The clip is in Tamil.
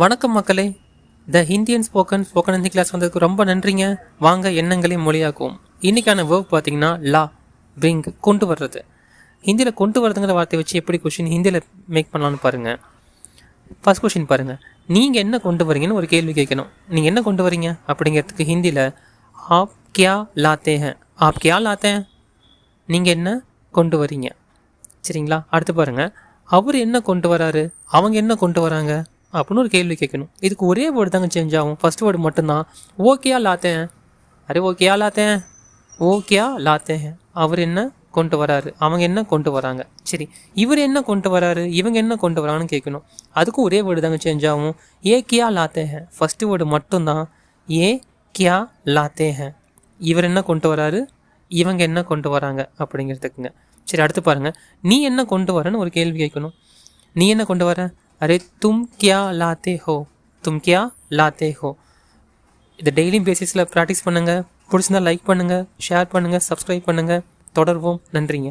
வணக்கம் மக்களே. த ஹிந்தியன் ஸ்போக்கன் ஹிந்தி கிளாஸ் வந்ததுக்கு ரொம்ப நன்றிங்க. வாங்க எண்ணங்களையும் மொழியாக்குவோம். இன்றைக்கான வேர்ப் பார்த்தீங்கன்னா லா, பிரிங், கொண்டு வர்றது. ஹிந்தியில் கொண்டு வரதுங்கிற வார்த்தையை வச்சு எப்படி கொஷின் ஹிந்தியில் மேக் பண்ணலான்னு பாருங்கள். ஃபர்ஸ்ட் கொஷின் பாருங்கள். நீங்கள் என்ன கொண்டு வரீங்கன்னு ஒரு கேள்வி கேட்கணும். நீங்கள் என்ன கொண்டு வரீங்க அப்படிங்கிறதுக்கு ஹிந்தியில் ஆப் கியா லாத்தே ஹேன். ஆப் கியா லாத்தே ஹேன், நீங்கள் என்ன கொண்டு வரீங்க. சரிங்களா? அடுத்து பாருங்கள். அவர் என்ன கொண்டு வராரு, அவங்க என்ன கொண்டு வராங்க அப்படின்னு ஒரு கேள்வி கேட்கணும். இதுக்கு ஒரே வேர்டு தாங்க சேஞ்ச் ஆகும். ஃபர்ஸ்ட் வேர்டு மட்டும்தான். ஓகேயா லாத்தேன், அரே ஓகேயா லாத்தேன், ஓகேயா லாத்தேன். அவர் என்ன கொண்டு வராரு, அவங்க என்ன கொண்டு வராங்க. சரி, இவர் என்ன கொண்டு வராரு, இவங்க என்ன கொண்டு வராங்கன்னு கேட்கணும். அதுக்கும் ஒரே வேர்டு தாங்க சேஞ்ச் ஆகும். ஏ கியா லாத்தே ஹேன். ஃபர்ஸ்ட் வேர்டு மட்டும்தான். ஏ கியா லாத்தே ஹேன். இவர் என்ன கொண்டு வராரு, இவங்க என்ன கொண்டு வராங்க அப்படிங்கிறதுக்குங்க. சரி, அடுத்து பாருங்கள். நீ என்ன கொண்டு வரன்னு ஒரு கேள்வி கேட்கணும். நீ என்ன கொண்டு வர, அரே தும் கியா லாத்தே ஹோ, தும் கியா லாத்தே ஹோ. இதை டெய்லி பேசிஸில் ப்ராக்டிஸ் பண்ணுங்கள். பிடிச்சிருந்தா லைக் பண்ணுங்கள், ஷேர் பண்ணுங்கள், சப்ஸ்கிரைப் பண்ணுங்கள். தொடர்வோம். நன்றிங்க.